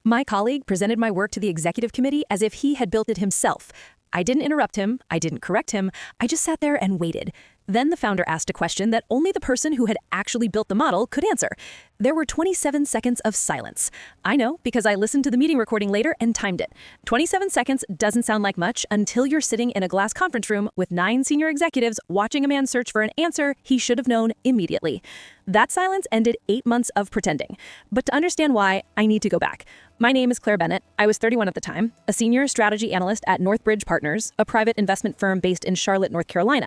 My colleague presented my work to the executive committee as if he had built it himself. I didn't interrupt him, I didn't correct him, I just sat there and waited. Then the founder asked a question that only the person who had actually built the model could answer. There were 27 seconds of silence. I know because I listened to the meeting recording later and timed it. 27 seconds doesn't sound like much until you're sitting in a glass conference room with 9 senior executives watching a man search for an answer he should have known immediately. That silence ended 8 months of pretending. But to understand why, I need to go back. My name is Claire Bennett. I was 31 at the time, a senior strategy analyst at Northbridge Partners, a private investment firm based in Charlotte, North Carolina.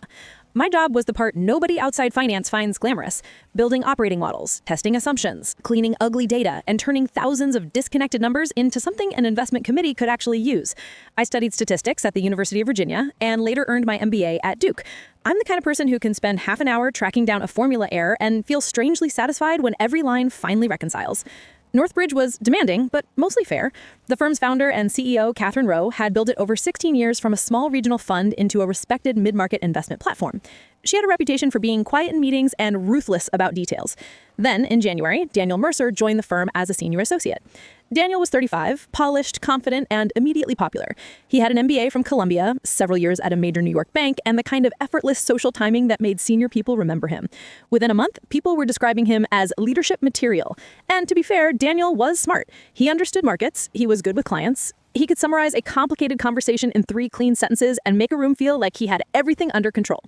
My job was the part nobody outside finance finds glamorous: building operating models, testing assumptions, cleaning ugly data, and turning thousands of disconnected numbers into something an investment committee could actually use. I studied statistics at the University of Virginia and later earned my MBA at Duke. I'm the kind of person who can spend half an hour tracking down a formula error and feel strangely satisfied when every line finally reconciles. Northbridge was demanding, but mostly fair. The firm's founder and CEO, Catherine Rowe, had built it over 16 years from a small regional fund into a respected mid-market investment platform. She had a reputation for being quiet in meetings and ruthless about details. Then, in January, Daniel Mercer joined the firm as a senior associate. Daniel was 35, polished, confident, and immediately popular. He had an MBA from Columbia, several years at a major New York bank, and the kind of effortless social timing that made senior people remember him. Within a month, people were describing him as leadership material. And to be fair, Daniel was smart. He understood markets, he was good with clients. He could summarize a complicated conversation in 3 clean sentences and make a room feel like he had everything under control.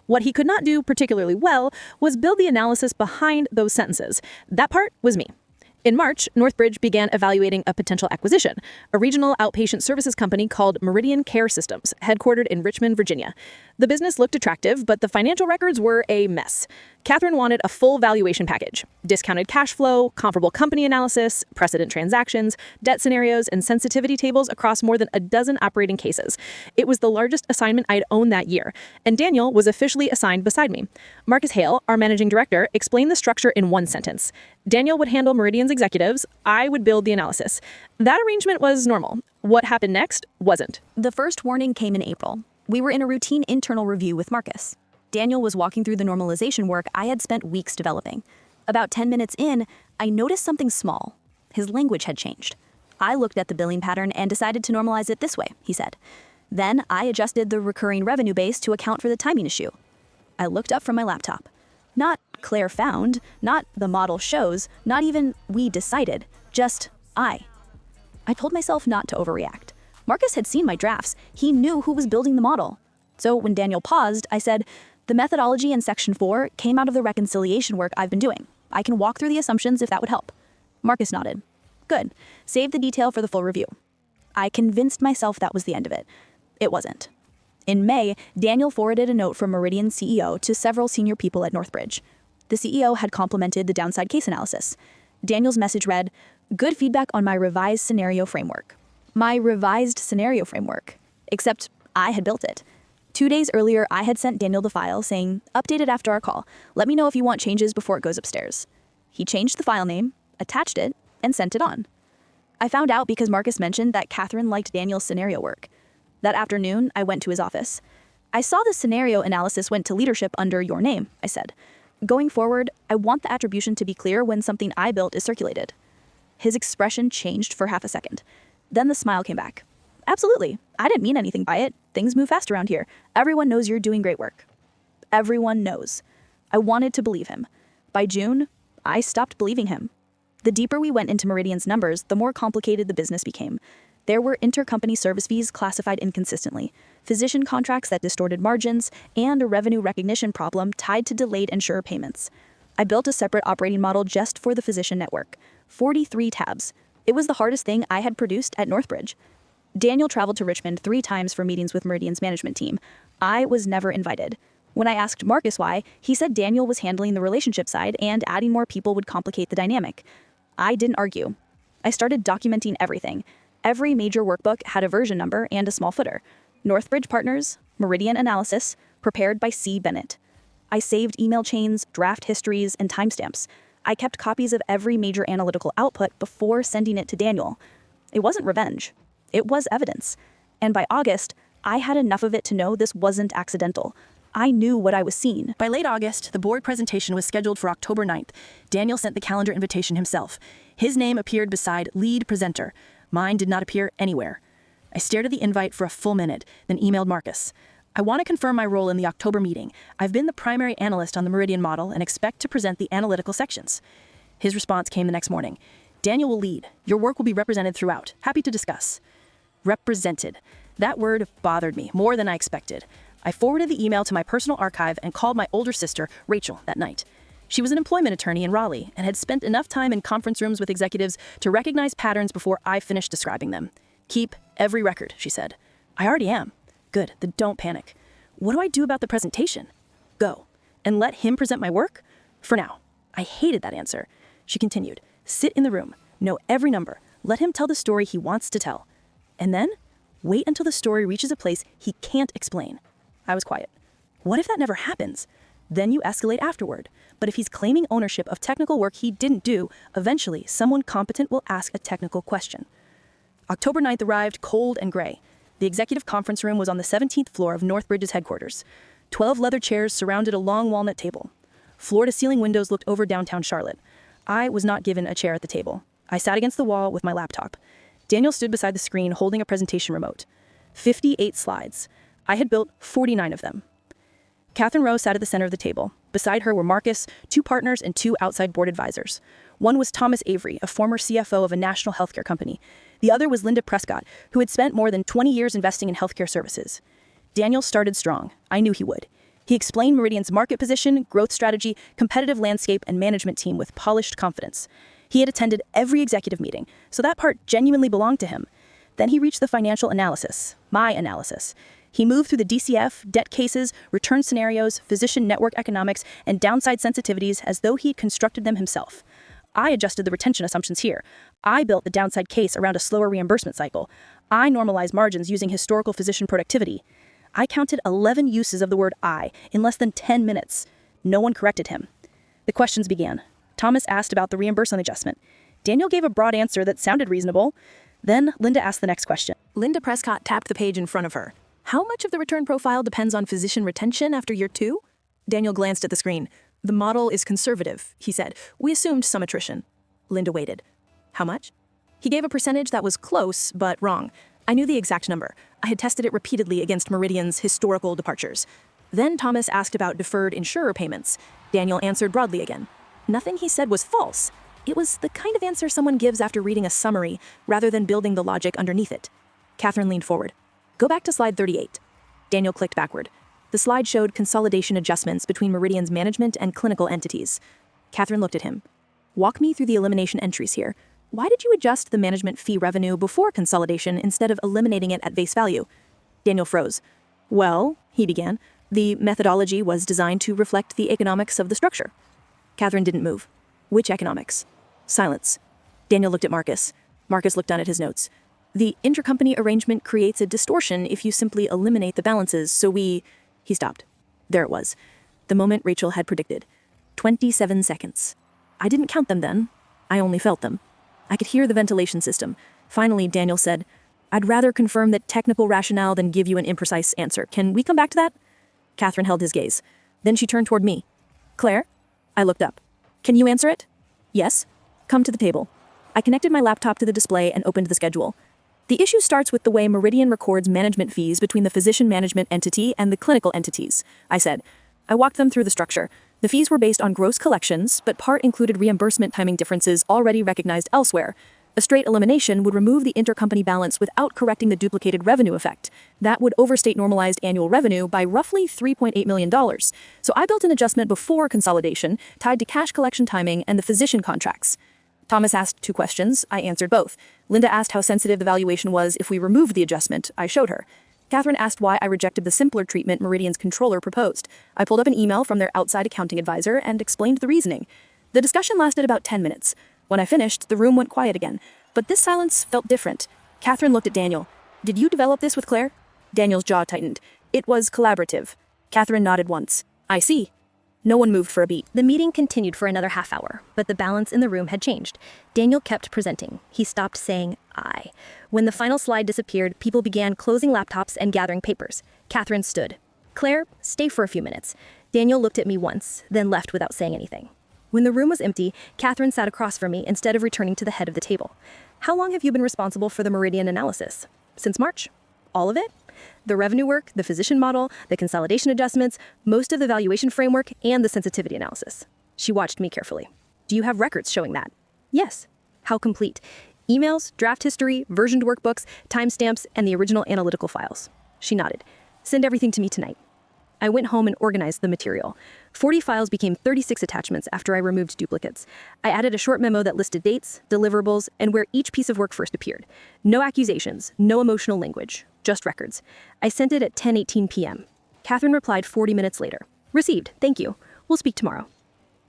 What he could not do particularly well was build the analysis behind those sentences. That part was me. In March, Northbridge began evaluating a potential acquisition, a regional outpatient services company called Meridian Care Systems, headquartered in Richmond, Virginia. The business looked attractive, but the financial records were a mess. Catherine wanted a full valuation package: discounted cash flow, comparable company analysis, precedent transactions, debt scenarios, and sensitivity tables across more than a dozen operating cases. It was the largest assignment I'd owned that year, and Daniel was officially assigned beside me. Marcus Hale, our managing director, explained the structure in one sentence. Daniel would handle Meridian's executives, I would build the analysis. That arrangement was normal. What happened next wasn't. The first warning came in April. We were in a routine internal review with Marcus. Daniel was walking through the normalization work I had spent weeks developing. About 10 minutes in, I noticed something small. His language had changed. I looked at the billing pattern and decided to normalize it this way, he said. Then I adjusted the recurring revenue base to account for the timing issue. I looked up from my laptop. Not Claire found, not the model shows, not even we decided, just I. I told myself not to overreact. Marcus had seen my drafts. He knew who was building the model. So when Daniel paused, I said, the methodology in section 4 came out of the reconciliation work I've been doing. I can walk through the assumptions if that would help. Marcus nodded. Good. Save the detail for the full review. I convinced myself that was the end of it. It wasn't. In May, Daniel forwarded a note from Meridian's CEO to several senior people at Northbridge. The CEO had complimented the downside case analysis. Daniel's message read, "Good feedback on my revised scenario framework." My revised scenario framework. Except I had built it. 2 days earlier, I had sent Daniel the file saying, "Update it after our call. Let me know if you want changes before it goes upstairs." He changed the file name, attached it, and sent it on. I found out because Marcus mentioned that Catherine liked Daniel's scenario work. That afternoon, I went to his office. "I saw the scenario analysis went to leadership under your name," I said. "Going forward, I want the attribution to be clear when something I built is circulated." His expression changed for half a second. Then the smile came back. "Absolutely. I didn't mean anything by it. Things move fast around here. Everyone knows you're doing great work." Everyone knows. I wanted to believe him. By June, I stopped believing him. The deeper we went into Meridian's numbers, the more complicated the business became. There were intercompany service fees classified inconsistently, physician contracts that distorted margins, and a revenue recognition problem tied to delayed insurer payments. I built a separate operating model just for the physician network. 43 tabs. It was the hardest thing I had produced at Northbridge. Daniel traveled to Richmond 3 times for meetings with Meridian's management team. I was never invited. When I asked Marcus why, he said Daniel was handling the relationship side and adding more people would complicate the dynamic. I didn't argue. I started documenting everything. Every major workbook had a version number and a small footer. Northbridge Partners, Meridian Analysis, prepared by C. Bennett. I saved email chains, draft histories, and timestamps. I kept copies of every major analytical output before sending it to Daniel. It wasn't revenge. It was evidence. And by August, I had enough of it to know this wasn't accidental. I knew what I was seeing. By late August, the board presentation was scheduled for October 9th. Daniel sent the calendar invitation himself. His name appeared beside lead presenter. Mine did not appear anywhere. I stared at the invite for a full minute, then emailed Marcus. I want to confirm my role in the October meeting. I've been the primary analyst on the Meridian model and expect to present the analytical sections. His response came the next morning. Daniel will lead. Your work will be represented throughout. Happy to discuss. Represented. That word bothered me more than I expected. I forwarded the email to my personal archive and called my older sister, Rachel, that night. She was an employment attorney in Raleigh and had spent enough time in conference rooms with executives to recognize patterns before I finished describing them. Keep every record, she said. I already am. Good, then don't panic. What do I do about the presentation? Go. And let him present my work? For now. I hated that answer. She continued. Sit in the room. Know every number. Let him tell the story he wants to tell. And then, wait until the story reaches a place he can't explain. I was quiet. What if that never happens? Then you escalate afterward. But if he's claiming ownership of technical work he didn't do, eventually someone competent will ask a technical question. October 9th arrived cold and gray. The executive conference room was on the 17th floor of Northbridge's headquarters. 12 leather chairs surrounded a long walnut table. Floor-to-ceiling windows looked over downtown Charlotte. I was not given a chair at the table. I sat against the wall with my laptop. Daniel stood beside the screen holding a presentation remote. 58 slides. I had built 49 of them. Catherine Rowe sat at the center of the table. Beside her were Marcus, 2 partners, and 2 outside board advisors. One was Thomas Avery, a former CFO of a national healthcare company. The other was Linda Prescott, who had spent more than 20 years investing in healthcare services. Daniel started strong. I knew he would. He explained Meridian's market position, growth strategy, competitive landscape, and management team with polished confidence. He had attended every executive meeting, so that part genuinely belonged to him. Then he reached the financial analysis, my analysis. He moved through the DCF, debt cases, return scenarios, physician network economics, and downside sensitivities as though he had constructed them himself. I adjusted the retention assumptions here. I built the downside case around a slower reimbursement cycle. I normalized margins using historical physician productivity. I counted 11 uses of the word I in less than 10 minutes. No one corrected him. The questions began. Thomas asked about the reimbursement adjustment. Daniel gave a broad answer that sounded reasonable. Then Linda asked the next question. Linda Prescott tapped the page in front of her. How much of the return profile depends on physician retention after year 2? Daniel glanced at the screen. The model is conservative, he said. We assumed some attrition. Linda waited. How much? He gave a percentage that was close, but wrong. I knew the exact number. I had tested it repeatedly against Meridian's historical departures. Then Thomas asked about deferred insurer payments. Daniel answered broadly again. Nothing he said was false. It was the kind of answer someone gives after reading a summary, rather than building the logic underneath it. Catherine leaned forward. Go back to slide 38. Daniel clicked backward. The slide showed consolidation adjustments between Meridian's management and clinical entities. Catherine looked at him. Walk me through the elimination entries here. Why did you adjust the management fee revenue before consolidation instead of eliminating it at face value? Daniel froze. Well, he began, the methodology was designed to reflect the economics of the structure. Catherine didn't move. Which economics? Silence. Daniel looked at Marcus. Marcus looked down at his notes. The intercompany arrangement creates a distortion if you simply eliminate the balances, so we... He stopped. There it was. The moment Rachel had predicted. 27 seconds. I didn't count them then. I only felt them. I could hear the ventilation system. Finally, Daniel said, I'd rather confirm that technical rationale than give you an imprecise answer. Can we come back to that? Catherine held his gaze. Then she turned toward me. Claire? I looked up. Can you answer it? Yes. Come to the table. I connected my laptop to the display and opened the schedule. The issue starts with the way Meridian records management fees between the physician management entity and the clinical entities, I said. I walked them through the structure. The fees were based on gross collections, but part included reimbursement timing differences already recognized elsewhere. A straight elimination would remove the intercompany balance without correcting the duplicated revenue effect. That would overstate normalized annual revenue by roughly $3.8 million. So I built an adjustment before consolidation, tied to cash collection timing and the physician contracts. Thomas asked 2 questions. I answered both. Linda asked how sensitive the valuation was if we removed the adjustment. I showed her. Catherine asked why I rejected the simpler treatment Meridian's controller proposed. I pulled up an email from their outside accounting advisor and explained the reasoning. The discussion lasted about 10 minutes. When I finished, the room went quiet again. But this silence felt different. Catherine looked at Daniel. Did you develop this with Claire? Daniel's jaw tightened. It was collaborative. Catherine nodded once. I see. No one moved for a beat. The meeting continued for another half hour, but the balance in the room had changed. Daniel kept presenting. He stopped saying, I. When the final slide disappeared, people began closing laptops and gathering papers. Catherine stood. Claire, stay for a few minutes. Daniel looked at me once, then left without saying anything. When the room was empty, Catherine sat across from me instead of returning to the head of the table. How long have you been responsible for the meridian analysis? Since March? All of it? The revenue work, the physician model, the consolidation adjustments, most of the valuation framework, and the sensitivity analysis. She watched me carefully. Do you have records showing that? Yes. How complete? Emails, draft history, versioned workbooks, timestamps, and the original analytical files. She nodded. Send everything to me tonight. I went home and organized the material. 40 files became 36 attachments after I removed duplicates. I added a short memo that listed dates, deliverables, and where each piece of work first appeared. No accusations, no emotional language, just records. I sent it at 10:18 p.m. Catherine replied 40 minutes later. Received, thank you. We'll speak tomorrow.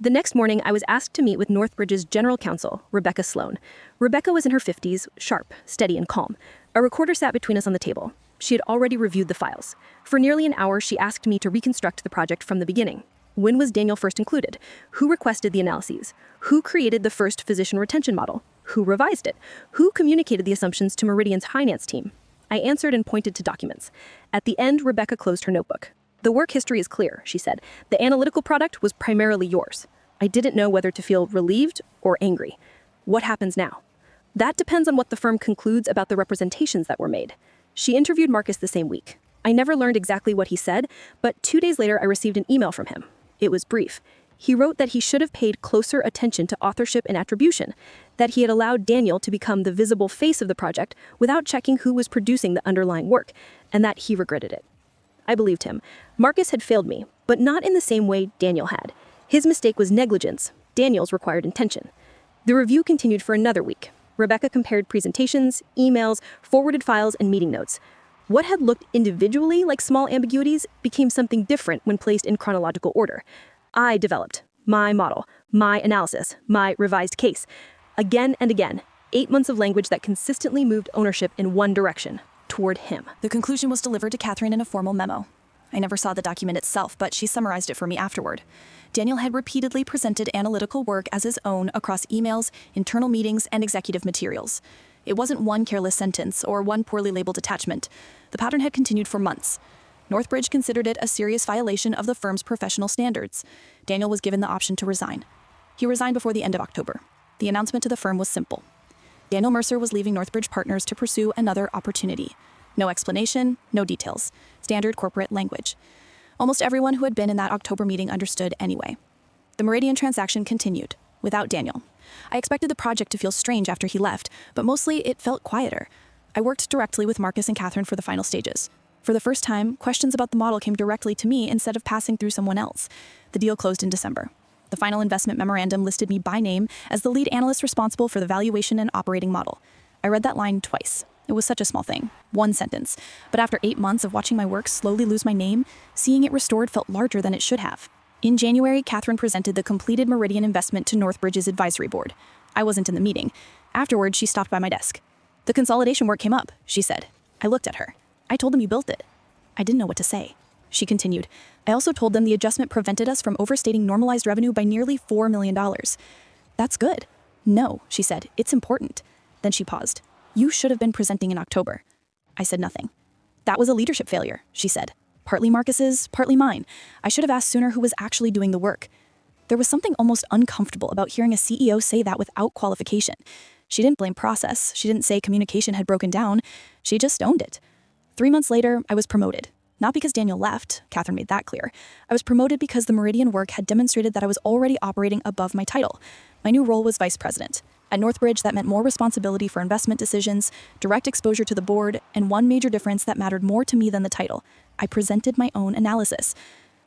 The next morning, I was asked to meet with Northbridge's general counsel, Rebecca Sloan. Rebecca was in her 50s, sharp, steady, and calm. A recorder sat between us on the table. She had already reviewed the files. For nearly an hour, she asked me to reconstruct the project from the beginning. When was Daniel first included? Who requested the analyses? Who created the first physician retention model? Who revised it? Who communicated the assumptions to Meridian's finance team? I answered and pointed to documents. At the end, Rebecca closed her notebook. The work history is clear, she said. The analytical product was primarily yours. I didn't know whether to feel relieved or angry. What happens now? That depends on what the firm concludes about the representations that were made. She interviewed Marcus the same week. I never learned exactly what he said, but 2 days later I received an email from him. It was brief. He wrote that he should have paid closer attention to authorship and attribution, that he had allowed Daniel to become the visible face of the project without checking who was producing the underlying work, and that he regretted it. I believed him. Marcus had failed me, but not in the same way Daniel had. His mistake was negligence. Daniel's required intention. The review continued for another week. Rebecca compared presentations, emails, forwarded files, and meeting notes. What had looked individually like small ambiguities became something different when placed in chronological order. I developed my model, my analysis, my revised case. Again and again, 8 months of language that consistently moved ownership in one direction, toward him. The conclusion was delivered to Catherine in a formal memo. I never saw the document itself, but she summarized it for me afterward. Daniel had repeatedly presented analytical work as his own across emails, internal meetings, and executive materials. It wasn't one careless sentence or one poorly labeled attachment. The pattern had continued for months. Northbridge considered it a serious violation of the firm's professional standards. Daniel was given the option to resign. He resigned before the end of October. The announcement to the firm was simple. Daniel Mercer was leaving Northbridge Partners to pursue another opportunity. No explanation, no details. Standard corporate language. Almost everyone who had been in that October meeting understood anyway. The Meridian transaction continued, without Daniel. I expected the project to feel strange after he left, but mostly it felt quieter. I worked directly with Marcus and Catherine for the final stages. For the first time, questions about the model came directly to me instead of passing through someone else. The deal closed in December. The final investment memorandum listed me by name as the lead analyst responsible for the valuation and operating model. I read that line twice. It was such a small thing, one sentence. But after 8 months of watching my work slowly lose my name, seeing it restored felt larger than it should have. In January, Catherine presented the completed Meridian investment to Northbridge's advisory board. I wasn't in the meeting. Afterwards, she stopped by my desk. The consolidation work came up, she said. I looked at her. I told them you built it. I didn't know what to say. She continued. I also told them the adjustment prevented us from overstating normalized revenue by nearly $4 million. That's good. No, she said. It's important. Then she paused. You should have been presenting in October. I said nothing. That was a leadership failure, she said. Partly Marcus's, partly mine. I should have asked sooner who was actually doing the work. There was something almost uncomfortable about hearing a CEO say that without qualification. She didn't blame process. She didn't say communication had broken down. She just owned it. 3 months later, I was promoted. Not because Daniel left, Catherine made that clear. I was promoted because the Meridian work had demonstrated that I was already operating above my title. My new role was vice president. At Northbridge, that meant more responsibility for investment decisions, direct exposure to the board, and one major difference that mattered more to me than the title. I presented my own analysis.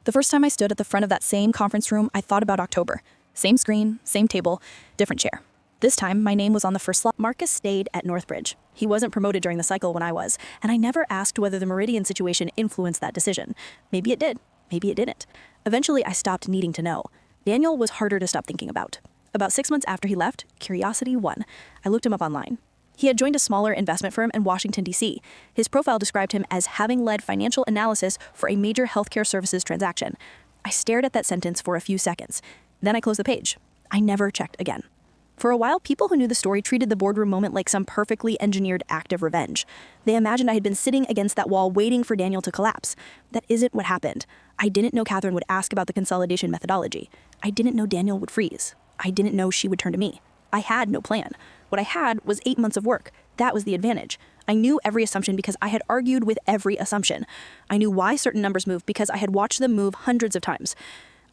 The first time I stood at the front of that same conference room, I thought about October. Same screen, same table, different chair. This time, my name was on the first slot. Marcus stayed at Northbridge. He wasn't promoted during the cycle when I was, and I never asked whether the Meridian situation influenced that decision. Maybe it did, maybe it didn't. Eventually, I stopped needing to know. Daniel was harder to stop thinking about. About 6 months after he left, curiosity won. I looked him up online. He had joined a smaller investment firm in Washington, D.C. His profile described him as having led financial analysis for a major healthcare services transaction. I stared at that sentence for a few seconds. Then I closed the page. I never checked again. For a while, people who knew the story treated the boardroom moment like some perfectly engineered act of revenge. They imagined I had been sitting against that wall waiting for Daniel to collapse. That isn't what happened. I didn't know Catherine would ask about the consolidation methodology. I didn't know Daniel would freeze. I didn't know she would turn to me. I had no plan. What I had was 8 months of work. That was the advantage. I knew every assumption because I had argued with every assumption. I knew why certain numbers moved because I had watched them move hundreds of times.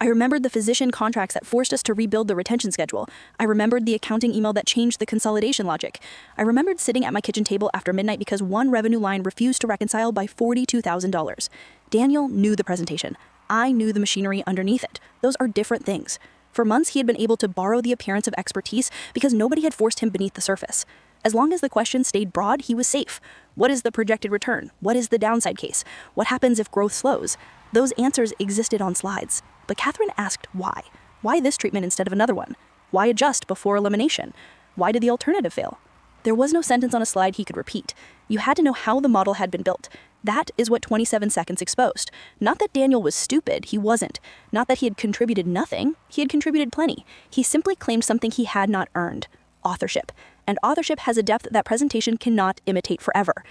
I remembered the physician contracts that forced us to rebuild the retention schedule. I remembered the accounting email that changed the consolidation logic. I remembered sitting at my kitchen table after midnight because one revenue line refused to reconcile by $42,000. Daniel knew the presentation. I knew the machinery underneath it. Those are different things. For months, he had been able to borrow the appearance of expertise because nobody had forced him beneath the surface. As long as the question stayed broad, he was safe. What is the projected return? What is the downside case? What happens if growth slows? Those answers existed on slides. But Catherine asked why. Why this treatment instead of another one? Why adjust before elimination? Why did the alternative fail? There was no sentence on a slide he could repeat. You had to know how the model had been built. That is what 27 seconds exposed. Not that Daniel was stupid, he wasn't. Not that he had contributed nothing, he had contributed plenty. He simply claimed something he had not earned. Authorship. And authorship has a depth that presentation cannot imitate forever.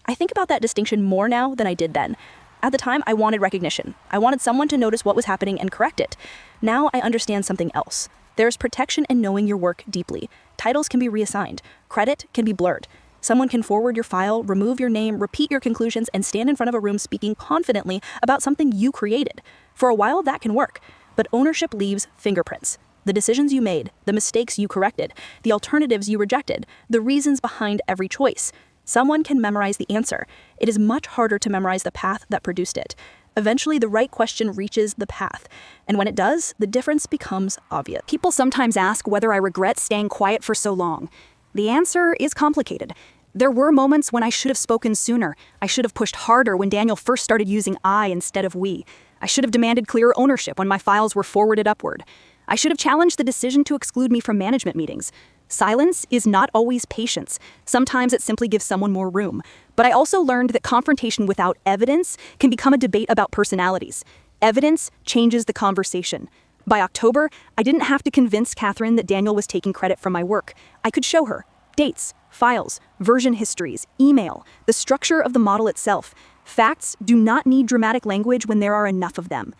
I think about that distinction more now than I did then. At the time, I wanted recognition. I wanted someone to notice what was happening and correct it. Now I understand something else. There's protection in knowing your work deeply. Titles can be reassigned. Credit can be blurred. Someone can forward your file, remove your name, repeat your conclusions, and stand in front of a room speaking confidently about something you created. For a while, that can work. But ownership leaves fingerprints. The decisions you made, the mistakes you corrected, the alternatives you rejected, the reasons behind every choice. Someone can memorize the answer. It is much harder to memorize the path that produced it. Eventually, the right question reaches the path. And when it does, the difference becomes obvious. People sometimes ask whether I regret staying quiet for so long. The answer is complicated. There were moments when I should have spoken sooner. I should have pushed harder when Daniel first started using I instead of we. I should have demanded clearer ownership when my files were forwarded upward. I should have challenged the decision to exclude me from management meetings. Silence is not always patience. Sometimes it simply gives someone more room. But I also learned that confrontation without evidence can become a debate about personalities. Evidence changes the conversation. By October, I didn't have to convince Catherine that Daniel was taking credit for my work. I could show her dates, files, version histories, email, the structure of the model itself. Facts do not need dramatic language when there are enough of them.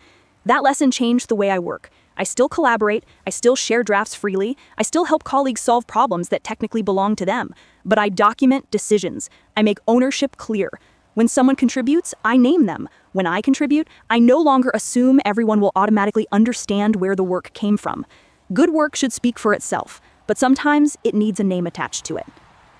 That lesson changed the way I work. I still collaborate, I still share drafts freely, I still help colleagues solve problems that technically belong to them. But I document decisions. I make ownership clear. When someone contributes, I name them. When I contribute, I no longer assume everyone will automatically understand where the work came from. Good work should speak for itself, but sometimes it needs a name attached to it.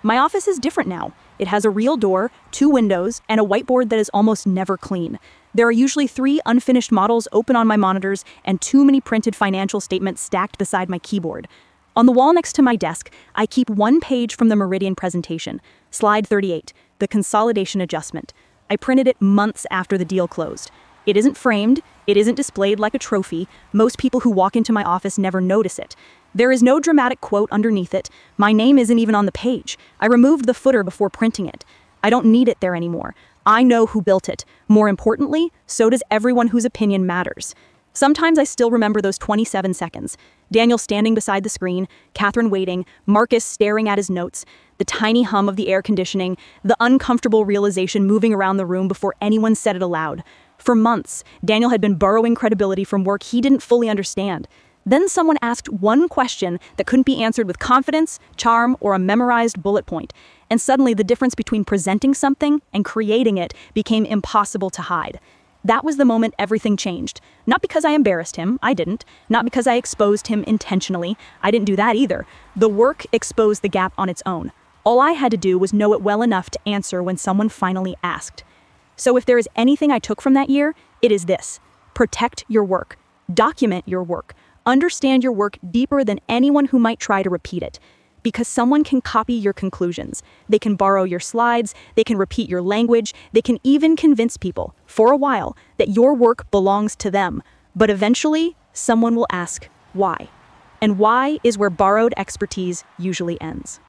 My office is different now. It has a real door, 2 windows, and a whiteboard that is almost never clean. There are usually 3 unfinished models open on my monitors and too many printed financial statements stacked beside my keyboard. On the wall next to my desk, I keep 1 page from the Meridian presentation, slide 38, the consolidation adjustment. I printed it months after the deal closed. It isn't framed, it isn't displayed like a trophy. Most people who walk into my office never notice it. There is no dramatic quote underneath it. My name isn't even on the page. I removed the footer before printing it. I don't need it there anymore. I know who built it. More importantly, so does everyone whose opinion matters. Sometimes I still remember those 27 seconds. Daniel standing beside the screen, Catherine waiting, Marcus staring at his notes, the tiny hum of the air conditioning, the uncomfortable realization moving around the room before anyone said it aloud. For months, Daniel had been borrowing credibility from work he didn't fully understand. Then someone asked one question that couldn't be answered with confidence, charm, or a memorized bullet point. And suddenly the difference between presenting something and creating it became impossible to hide. That was the moment everything changed. Not because I embarrassed him, I didn't. Not because I exposed him intentionally, I didn't do that either. The work exposed the gap on its own. All I had to do was know it well enough to answer when someone finally asked. So if there is anything I took from that year, it is this. Protect your work. Document your work. Understand your work deeper than anyone who might try to repeat it. Because someone can copy your conclusions. They can borrow your slides, they can repeat your language, they can even convince people, for a while, that your work belongs to them. But eventually, someone will ask, why? And why is where borrowed expertise usually ends.